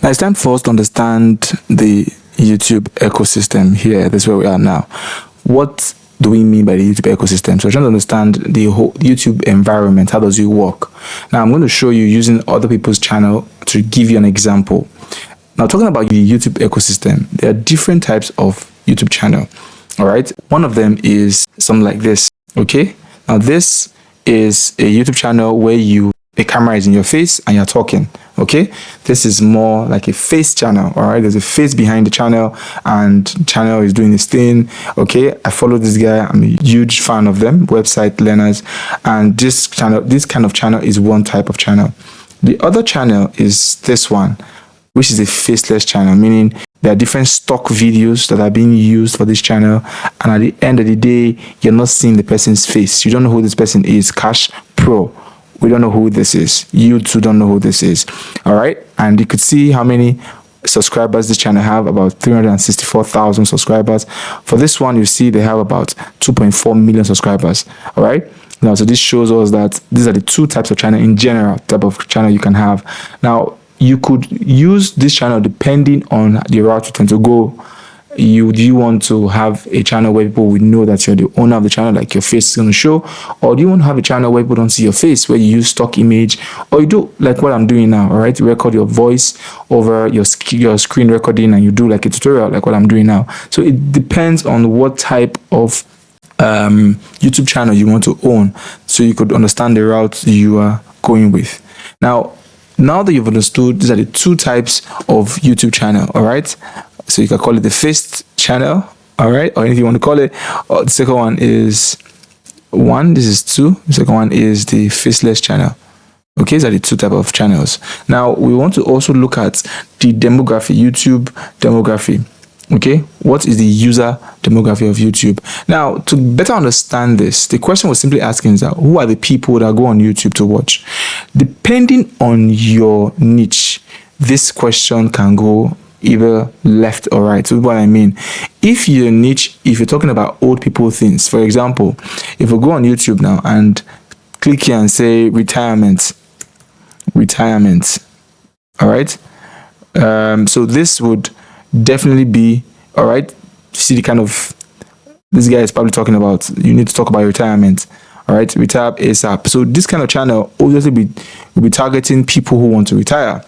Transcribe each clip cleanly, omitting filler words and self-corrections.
Now it's time for us to understand the YouTube ecosystem here. This is where we are now. What do we mean by the YouTube ecosystem? So we're trying to understand the whole YouTube environment. How does it work? Now I'm going to show you using other people's channel to give you an example. Now talking about the YouTube ecosystem, there are different types of YouTube channel. All right. One of them is something like this. Okay. Now this is a YouTube channel where the camera is in your face and you're talking. Okay, this is more like a face channel. All right, there's a face behind the channel and the channel is doing its thing. Okay, I follow this guy. I'm a huge fan of them, website learners, and this kind of channel is one type of channel. The other channel is this one, which is a faceless channel, meaning there are different stock videos that are being used for this channel, and at the end of the day, you're not seeing the person's face. You don't know who this person is. Cash Pro. We don't know who this is. You too don't know who this is. All right. And you could see how many subscribers this channel have, about 364,000 subscribers. For this one, you see they have about 2.4 million subscribers. All right. Now, so this shows us that these are the two types of channel in general, type of channel you can have. Now, you could use this channel depending on the route you tend to go. Do you want to have a channel where people will know that you're the owner of the channel, like your face is going to show? Or do you want to have a channel where people don't see your face, where you use stock image? Or you do like what I'm doing now, all right? You record your voice over your screen recording and you do like a tutorial like what I'm doing now. So it depends on what type of YouTube channel you want to own, so you could understand the route you are going with. Now that you've understood, these are the two types of YouTube channel, all right? So you can call it the faced channel, all right, or anything you want to call it. Or the second one is one. This is two. The second one is the faceless channel. Okay, these are the two type of channels. Now we want to also look at the demography, YouTube demography. Okay, what is the user demography of YouTube? Now, to better understand this, the question we're simply asking is that who are the people that go on YouTube to watch? Depending on your niche, this question can go either left or right. So what I mean, if your niche, if you're talking about old people things, for example, if we go on YouTube now and click here and say retirement, all right. So this would definitely be, all right. See the kind of, this guy is probably talking about, you need to talk about retirement. All right, retire ASAP. So this kind of channel obviously will be targeting people who want to retire.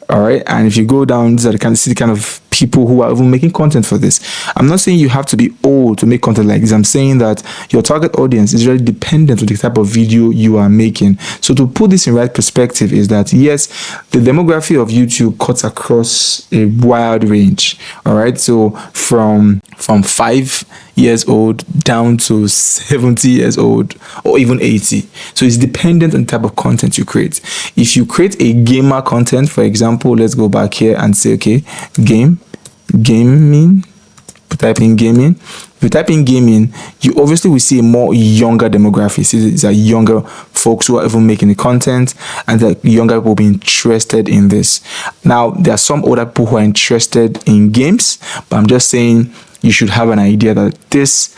All right, and if you go down, these are the kind of people who are even making content for this. I'm not saying you have to be old to make content like this. I'm saying that your target audience is really dependent on the type of video you are making. So to put this in right perspective is that yes, the demography of YouTube cuts across a wide range. All right, so from 5 years old down to 70 years old or even 80. So it's dependent on the type of content you create. If you create a gamer content, for example, let's go back here and say, okay, gaming, type in gaming. If you type in gaming, you obviously will see a more younger demography. See, these are younger folks who are even making the content, and the younger people will be interested in this. Now, there are some older people who are interested in games, but I'm just saying you should have an idea that this,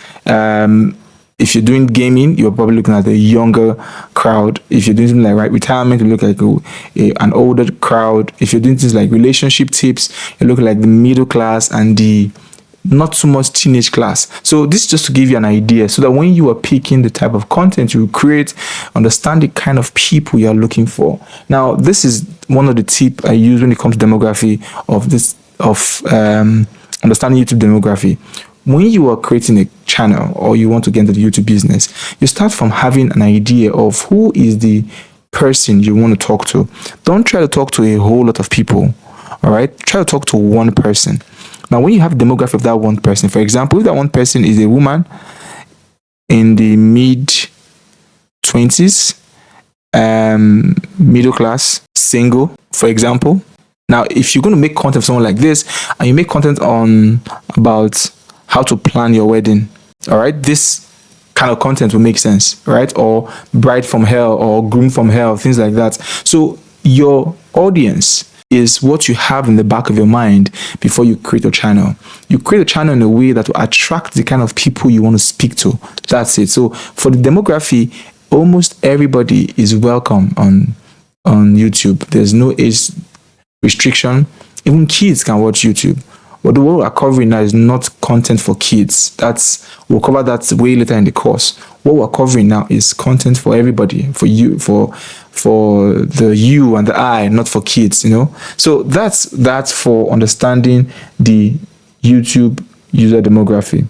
if you're doing gaming, you're probably looking at a younger crowd. If you're doing something like retirement, you look like an older crowd. If you're doing things like relationship tips, you look like the middle class and the not too much teenage class. So this is just to give you an idea, so that when you are picking the type of content you create, understand the kind of people you are looking for. Now, this is one of the tips I use when it comes to demography understanding YouTube demography. When you are creating a channel or you want to get into the YouTube business, you start from having an idea of who is the person you want to talk to. Don't try to talk to a whole lot of people. All right, try to talk to one person. Now, when you have demography of that one person, for example, if that one person is a woman in the mid 20s, middle class, single, for example. Now, if you're going to make content for someone like this, and you make content on about how to plan your wedding, all right, this kind of content will make sense, right? Or bride from hell or groom from hell, things like that. So your audience is what you have in the back of your mind before you create a channel. You create a channel in a way that will attract the kind of people you want to speak to. That's it. So for the demography, almost everybody is welcome on YouTube. There's no age restriction. Even kids can watch YouTube. But the what we're covering now is not content for kids. We'll cover that way later in the course. What we're covering now is content for everybody, for you, for the you and the I, not for kids, So that's for understanding the YouTube user demography.